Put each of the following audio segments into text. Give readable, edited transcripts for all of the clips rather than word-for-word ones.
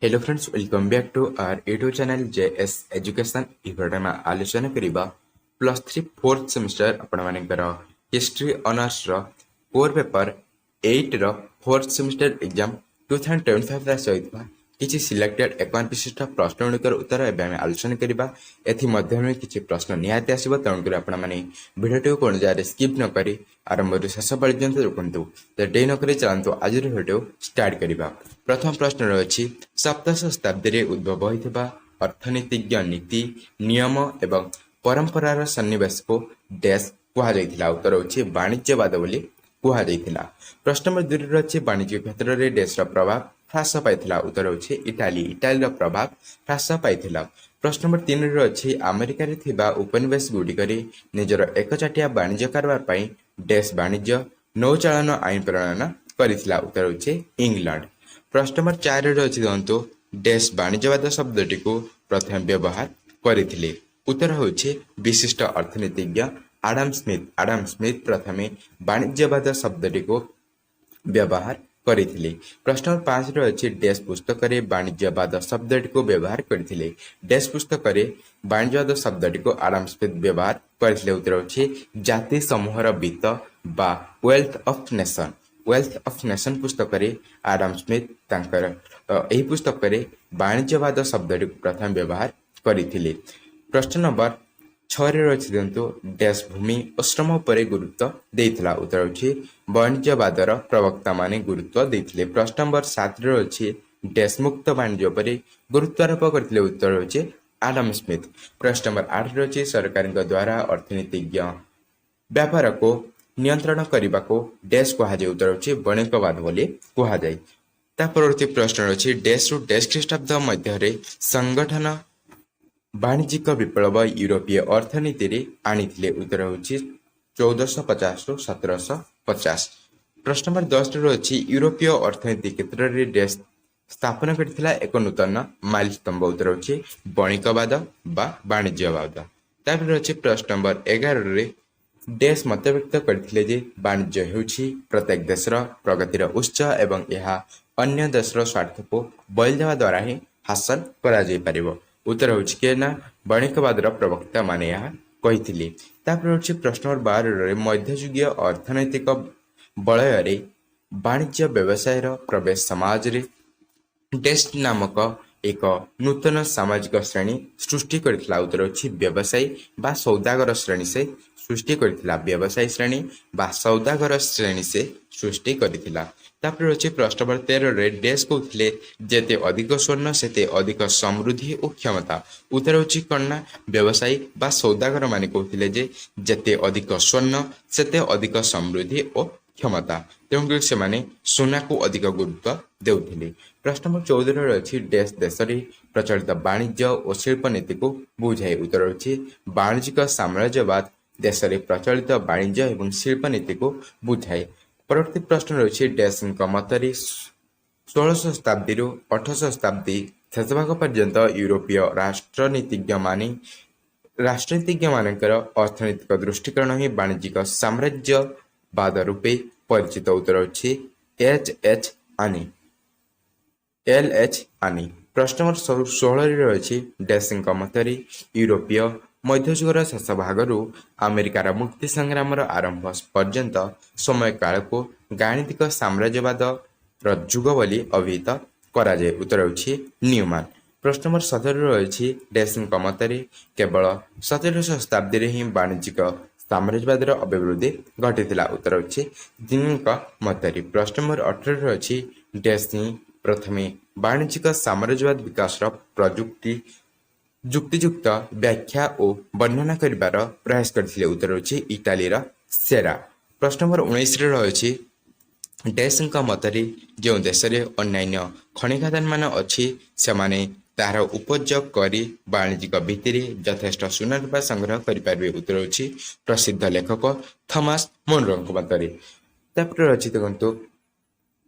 Hello friends, welcome back to our YouTube channel JS education. इभर में आलोचना करबा +3 फोर्थ सेमिस्टर आपण मानकर हिस्ट्री ऑनर्स रो कोर पेपर 8 रो फोर्थ सेमिस्टर एग्जाम 2025 रा सहित किछि सिलेक्टेड 51 विशिष्ट प्रश्न गुणिकर उत्तर एबे हम आलोचना करबा। एथि मध्य में किछि प्रश्न निहाती आसीबो, तेणुकर आपण माने भिडियो को कोन जारे स्किप न करी आरंभ रु शेष पर्यंत रुकंतु। तो डे न करी चलंतु आज भिडियो स्टार्ट करबा। प्रथम प्रश्न रही सप्तश शताब्दी रे उद्भव होइथिबा अर्थनीतिज्ञ नीति नियम एवं परंपरार सन्निवेश को डैश कुहा जाइथिला। उत्तर होछि वाणिज्यवाद बोली कुहा जाइथिला। प्रश्न नंबर 2 रे अछि वाणिज्य क्षेत्र रे देश रा प्रभाव ह्रास पाइथिला। उत्तर होछि इटाली रा प्रभाव ह्रास पाइथिला। प्रश्न नंबर 3 रे अछि अमेरिका रे थिबा उपनिवेश गुडिकरे निजर एकचाटिया वाणिज्य कारबार पई डैश वाणिज्य नौचालन आईन प्रणयन करिथिला। उत्तर होछि इंग्लैंड। प्रश्न नंबर 4 रे अछि दंतो डैश वाणिज्यवाद शब्दटी को प्रथम व्यवहार करिथिले। उत्तर होछि विशिष्ट अर्थनीतिज्ञ आडम स्मिथ। आडम स्मिथ प्रथमे वाणिज्यवाद शब्दटी को व्यवहार करिथिले। प्रश्न नंबर 5 रे अछि डैश पुस्तक रे वाणिज्यवाद शब्दटी को व्यवहार करिथिले। डैश पुस्तक रे वाणिज्यवाद शब्दटी को आडम स्मिथ व्यवहार करिथिले। उत्तर होछि जाति समूहर वित्त बा wealth of nation. Wealth of nation पुस्तक रे आडम स्मिथ तांकर एही पुस्तक रे वाणिज्यवाद शब्दटी को प्रथम व्यवहार करिथिले। प्रश्न नंबर 6 रे अछि दंतो डैश भूमि और श्रम उपरे गुरुत्व देइथिला। उत्तर होछि वाणिज्यवादर प्रवक्ता माने गुरुत्व देइथिले। प्रश्न नंबर 7 रे अछि डैश मुक्त वाणिज्य उपरे गुरुत्वारोप करथिले। उत्तर होछि आडम स्मिथ। प्रश्न नंबर 8 रे अछि सरकार द्वारा अर्थनीतिज्ञ व्यापार को नियंत्रण करने को डैश कहा जाए। उत्तर होछि वाणिज्यवाद बोली कहा जाए। ता परवर्ती प्रश्न अछि डैश रु डैश ख्रीष्टाब्द मध्य रे संगठन वाणिज्यिक विप्लव यूरोपीय अर्थनीति रे आनिथिले। उत्तर होछि 1450 रु 1750। प्रश्न नंबर 10 रे अछि यूरोपीय अर्थनीति क्षेत्र रे डैश स्थापना करथिला एक नूतन माइलस्तंभ। उत्तर होछि वाणिज्यवाद बा वाणिज्यवाद। तापर अछि प्रश्न नंबर 11 रे डैश मत व्यक्त करथिले जे वाणिज्य हेउछि प्रत्येक देशर प्रगतिर उच्च एवं यह अन्य देशर स्वार्थ को बल देवा द्वारा ही हासिल करा जाय परिबो। उत्तर होछि के ना वाणिज्यवादर प्रवक्ता माने यह कहिथिले। तापर होछि प्रश्न नंबर 12 रे मध्ययुगीय अर्थनैतिक बलय रे वाणिज्य व्यवसाय रो प्रवेश समाज रे डैश नामक एक नूतन सामाजिक श्रेणी सृष्टि करथिला। उत्तर होछि व्यवसायी बा सौदागर श्रेणी से सृष्टि करथिला। व्यवसायी श्रेणी बा सौदागर श्रेणी से सृष्टि करथिला। तापर होछि प्रश्न नंबर 13 रे डैश कहथिले जेते अधिक स्वर्ण सेते अधिक समृद्धि और क्षमता। उत्तर होछि कन्ना व्यवसायी बा सौदागर माने कहथिले जे जेते अधिक स्वर्ण सेते अधिक समृद्धि और क्षमता, तेणुकर से सोना को अधिक गुरुत्व देउथिले। प्रश्न नंबर 14 अछि डैश देश रे प्रचलित वाणिज्य और शिल्प नीति को बुझाए। उत्तर अछि वाणिज्यिक साम्राज्यवाद देश रे प्रचलित वाणिज्य एवं शिल्प नीति को बुझाए। परवर्ती प्रश्न रही डैश मतरे 16 शताब्दी 18 शताब्दी शेष भाग पर्यंत यूरोपीय राष्ट्रनीतिज्ञ मानकर अर्थनैतिक दृष्टिकोण ही वाणिज्यिक साम्राज्यवाद रूपे परिचित। उत्तर होछि एच आनी। प्रश्न नंबर 16 रही डैश मतरे यूरोपीय मध्ययुगर शेष भाग अमेरिकार मुक्ति संग्राम आरंभ पर्यंत समय काल को गाणितिक साम्राज्यवाद युग बोली अभिहित करा जाए। उत्तर होछि न्यूमैन। प्रश्न नंबर 17 रही डैश मतरे केवल 17 शताब्दी ही वाणिज्यिक साम्राज्यवाद अभिवृद्धि घटी। उत्तर होछि जिनका मतरे। प्रश्न नंबर 18 रही डैश प्रथमे वाणिज्यिक साम्राज्यवाद विकास प्रजुक्ति जुक्तियुक्त व्याख्या और वर्णना करिबार प्रयास करथिले। उत्तर होछि इटाली सेरा। प्रश्न नंबर 19 रही डैश मतरे जो देश रे अन्य खनि खादान मान अछि सेमाने तार उपयोग करी वाणिज्यिक भित्ति यथेष्ट सुना रूपा संग्रह करि पारबे। उत्तर होछि प्रसिद्ध लेखक थॉमस मोनरो मतरे। तापर अछि देखंतु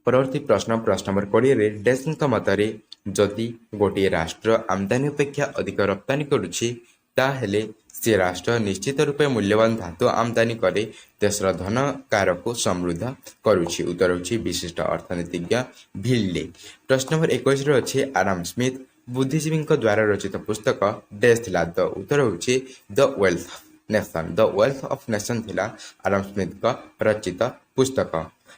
परवर्ती प्रश्न नंबर 20 रे डैश मतरे जदि गोटे राष्ट्र आमदानी अपेक्षा अधिक रप्तानी करुछि ताहेले से राष्ट्र निश्चित रूपे मूल्यवान धातु आमदानी करे देशर धनकार को समृद्ध करुछि। उत्तर होछि विशिष्ट अर्थनीतिज्ञ भिल्डे। प्रश्न नंबर 21 अच्छे आराम स्मिथ बुद्धिजीवी द्वारा रचित पुस्तक डैश थिला। द उत्तर होछि the wealth of nation. The wealth of nation थिला आराम स्मिथ रचित पुस्तक।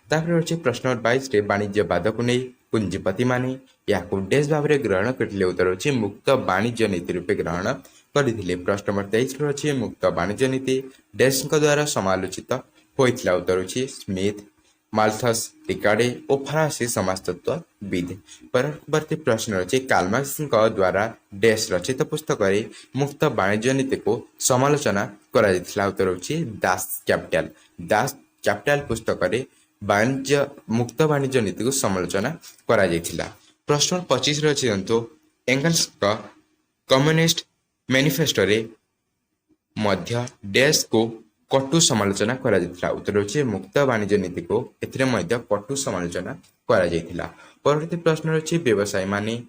तापर होछि प्रश्न नंबर 22 रे वाणिज्यवाद को नहीं पुंजीपति माने या डैश भाव में ग्रहण करथिले। उत्तर होछि मुक्त वाणिज्य नीति रूपे ग्रहण करथिले। प्रश्न नंबर 23 अछि मुक्त वाणिज्य नीति डैश द्वारा समालोचित होइथिला। उत्तर होछि स्मिथ, माल्थस, रिकार्डे और फरासी समाजतत्वविद। परवर्ती प्रश्न अच्छे कार्ल मार्क्स द्वारा डैश रचित पुस्तक मुक्त वाणिज्य नीति को समालोचना करा जायतिला। उत्तर होछि दास कैपिटल। दास कैपिटल पुस्तक वाणिज्य मुक्त वाणिज्य नीति को समालोचना करा जायतिला। प्रश्न 25 अच्छे जंतु एंगल्स का कम्युनिस्ट मैनिफेस्टो रे मध्य डैश को कटु समालोचना करा जायतिला। उत्तर होछि मुक्त वाणिज्य नीति को एथिरे मध्य कटु समालोचना करा जायतिला। परवर्ती प्रश्न अछि व्यवसायी माने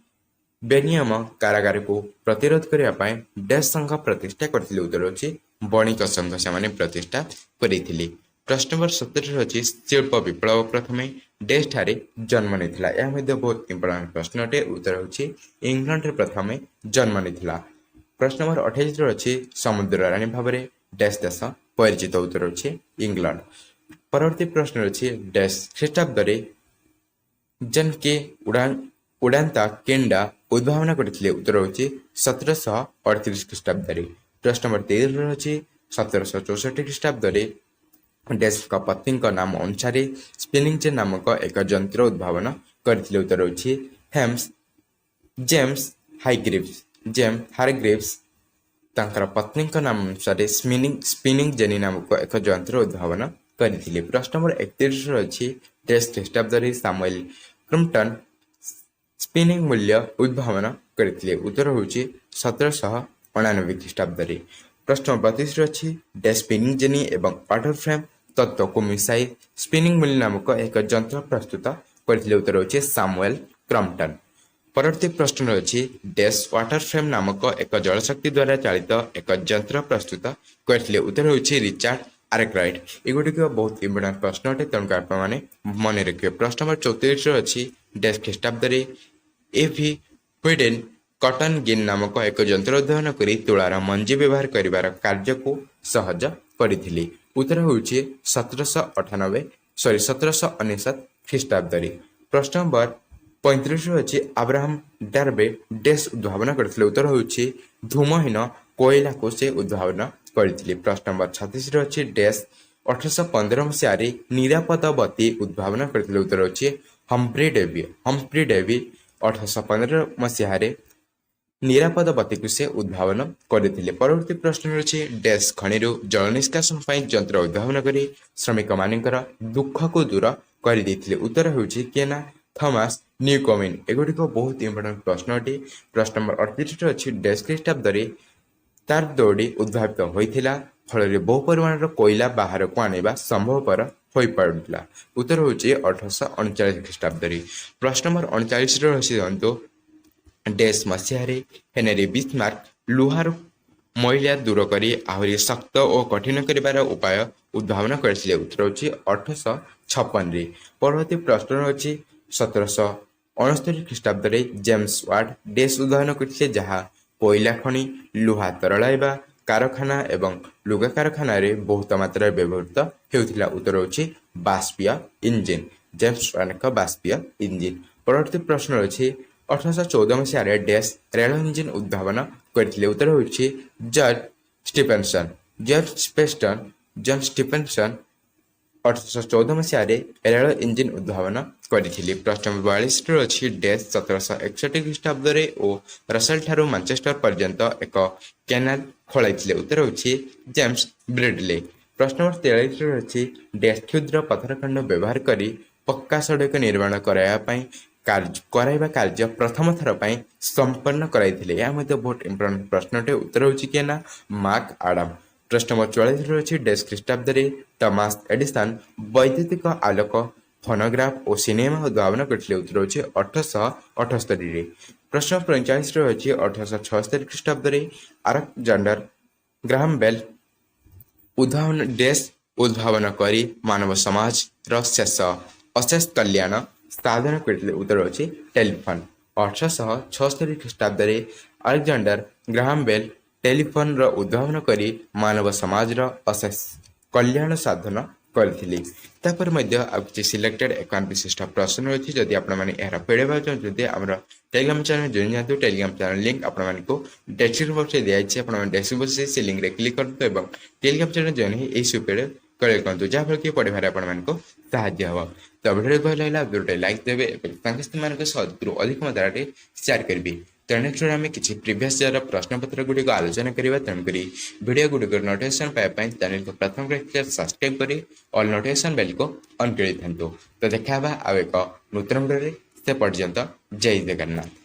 बेनियम कारागार को प्रतिरोध करने पाए डैश संघ प्रतिष्ठा करथिले। उत्तर होछि बणिक संघ से माने प्रतिष्ठा करिथिले। प्रश्न नंबर 17 अछि शिल्प विप्लव प्रथमे डैश ठारे जन्म नेथिला। या मध्ये बहुत इंपोर्टेंट प्रश्न अटे। उत्तर होछि इंग्लैंड रे प्रथमे जन्म नेथिला। प्रश्न नंबर 28 अछि समुद्र रानी भाबरे डैश देश परिचित। उत्तर होछि इंग्लैंड। परवर्ती प्रश्न अछि डैश ख्रीष्टाब्द रे जन के उड़ानता केंडा उद्भावना करथिले। उत्तर होछि 1738 ख्रीष्टाब्द रे। प्रश्न नंबर 13 अछि 1764 ख्रीष्टाब्द रे डैश का पत्नी का नाम अनुसार स्पिनिंग जेन नामक एक यंत्र उद्भावना करथिले। उत्तर होछि हेम्स जेम्स हारग्रीव्स तांकर पत्नी का नाम अनुसार स्पिनिंग जेनी नामक एक यंत्र उद्भावना करथिले। प्रश्न नंबर 31 अछि डैश ख्रीष्टाब्द रे सामुएल क्रम्पटन स्पिनिंग मूल्य उद्भावना करथिले। उत्तर होछि 1799 ख्रीष्टाब्द रे। प्रश्न 32 अछि डैश स्पिनिंग जेनी एवं वाटर फ्रेम तत्व को मिसाई स्पिनिंग मूल्य नामक एक यंत्र प्रस्तुत करथिले। उत्तर होछि सामुएल क्रम्पटन। परवर्ती प्रश्न अछि डैश वाटर फ्रेम नामक एक जलशक्ति द्वारा चालित एक यंत्र प्रस्तुत करथिले। उत्तर होछि रिचार्ड आर्कराइट। एगुटिक बहुत इंपोर्टेंट प्रश्न अटे तेणु आप मन रखिए। प्रश्न नंबर 34 अछि डैश ख्रीष्टाब्द रे एभि व्हीडेन कटन गिन नामक एक यंत्र उद्भावन करी तुलार मंजी व्यवहार करिवार कार्य को सहज करथिले। उत्तर होछि 1799 ख्रीष्टाब्द रे। प्रश्न नंबर 35 अछि अब्राहम डार्बे डैश उद्भावना करथिले। उत्तर होछि धूमहीन कोयला को से उद्भावना करथिले। प्रश्न नंबर 36 अछि डैश 1815 मसीहा रे निरापद बत्ती उद्भावना करथिले। उत्तर होछि हम्फ्री डेवी 1815 मसीहा रे निरापद बत्ती को से उद्भावन करथिले। परवर्ती प्रश्न अछि डैश खनिरु जल निष्कासन पई यंत्र उद्भावन करी श्रमिक मानकर दुख को दूर कर देथिले। उत्तर होछि केना थॉमस न्यूकोमेन। एगुटिक बहुत इंपोर्टेंट प्रश्न अटे। प्रश्न नंबर 38 अछि डैश ख्रीष्टाब्द रे तार दौड़ी उद्भावित होइथिला फल बहु परिमाण कोयला बाहर को आनिबा संभवपर होई पड़िला। उत्तर होछि 1839 ख्रीष्टाब्द रे। प्रश्न नंबर 39 रो अछि जंतु डैश मसीहा रे हेनरी बिस्मार्क लुहार मैला दूर करी आहरी शक्त और कठिन करिवार उपाय उद्भावना करथिले। उत्तर होछि 1856 रे। परवर्ती प्रश्न अछि 1769 ख्रीष्टाब्द रे जेम्स वाट डैश उद्भावन करथिले जहा कोयला खनि लुहा तरलाइबा कारखाना एवं लुगा कारखाना रे बहुत मात्रा व्यवहृत हेउथिला। उत्तर होछि बाष्पीय इंजिन जेम्स वाट का बाष्पीय इंजिन। परवर्ती प्रश्न अछि 1814 मसीहा रे डैश रेल इंजिन उद्भावन करथिले। उत्तर होछि जॉन स्टीफेंसन 1814 मसीहा रे रेल इंजिन उद्भावन करथिले। प्रश्न नंबर 42 रो अछि डैश 1761 ख्रीष्टाब्द रे ओ रसेल ठारू मैनचेस्टर पर्यंत एक कैनाल खोलाइथिले। उत्तर होछि जेम्स ब्रिडले। प्रश्न नंबर 43 रो अछि डैश क्षुद्र पत्थरखंड व्यवहार करी पक्का सड़क निर्माण कराइबा कार्य प्रथम थर पई संपन्न कराइथिले। या मध्ये बहुत इंपोर्टेंट प्रश्न अटे। उत्तर होछि केना मार्क आडम। प्रश्न नंबर 44 रो अछि डैश ख्रीष्टाब्द रे थॉमस एडिसन वैद्युतिक आलोक फोनोग्राफ और सिनेमा उद्भावन करथिले। उत्तर होछि 1878 रे। प्रश्न 45 रो अछि 1876 ख्रीष्टाब्द रे अलेक्जेंडर ଗ୍ରାହାମ ବେଲ୍ ଉଦ୍ଭାବନ କରି ମାନବ ସମାଜର ଶେଷ ଅଶେଷ କଲ୍ୟାଣ ସାଧନ କରିଥିଲେ। ଉତ୍ତର ହେଉଛି ଟେଲିଫୋନ। 1876 ଖ୍ରୀଷ୍ଟାବ୍ଦରେ ଆଲେକ୍ଜାଣ୍ଡର ଗ୍ରାହାମ ବେଲ୍ ଟେଲିଫୋନର ଉଦ୍ଭାବନ କରି ମାନବ ସମାଜର ଅଶେଷ କଲ୍ୟାଣ ସାଧନ କରିଥିଲି। ତାପରେ ମଧ୍ୟ ଆଉ କିଛି ସିଲେକ୍ଟେଡ୍ ଏକାଉଣ୍ଟ ବିଶିଷ୍ଟ ପ୍ରଶ୍ନ ରହିଛି। ଯଦି ଆପଣମାନେ ଏହାର ପଢ଼ିବାକୁ ଚାହୁଁଛନ୍ତି ଆମର ଟେଲିଗ୍ରାମ ଚ୍ୟାନେଲ ଜଏନ୍ ଯାଆନ୍ତୁ। ଟେଲିଗ୍ରାମ ଚ୍ୟାନେଲ ଲିଙ୍କ ଆପଣମାନଙ୍କୁ ଡେସ୍କ୍ରିପସନ ବକ୍ସରେ ଦିଆଯାଇଛି। ଆପଣମାନେ ଡେସ୍କ୍ରିପସନ ବକ୍ସରେ ସେ ଲିଙ୍କରେ କ୍ଲିକ୍ କରନ୍ତୁ ଏବଂ ଟେଲିଗ୍ରାମ ଚ୍ୟାନେଲ ଜଏନ୍ ହେଇ ଏହି ସୁପିରେ କ୍ଲିକ୍ କରନ୍ତୁ, ଯାହାଫଳରେ କି ପଢ଼ିବାରେ ଆପଣମାନଙ୍କୁ ସାହାଯ୍ୟ ହେବ। ତ ଭିଡ଼ିଓ ଭଲ ଲାଗିଲା ଭିଡ଼ିଓଟେ ଲାଇକ୍ ଦେବେ ଏବଂ ସାଙ୍ଗସାଥିମାନଙ୍କ ସହ ଅଧିକ ମାତ୍ରାରେ ସେୟାର କରିବେ। ତେଣୁ ନେକ୍ସଟ ଆମେ କିଛି ପ୍ରିଭିୟସ୍ ଇୟରର ପ୍ରଶ୍ନପତ୍ର ଗୁଡ଼ିକ ଆଲୋଚନା କରିବା। ତେଣୁକରି ଭିଡ଼ିଓ ଗୁଡ଼ିକର ନୋଟିଫିକେସନ ପାଇବା ପାଇଁ ଚ୍ୟାନେଲକୁ ପ୍ରଥମ ସବସ୍କ୍ରାଇବ୍ କରି ଅଲ୍ ନୋଟିଫିକେସନ ବେଲକୁ ଅନ୍ କରିଥାନ୍ତୁ। ତ ଦେଖା ହେବା ଆଉ ଏକ ନୂତନ ଭିଡ଼ିଓରେ। ସେ ପର୍ଯ୍ୟନ୍ତ ଜୟ ଜଗନ୍ନାଥ।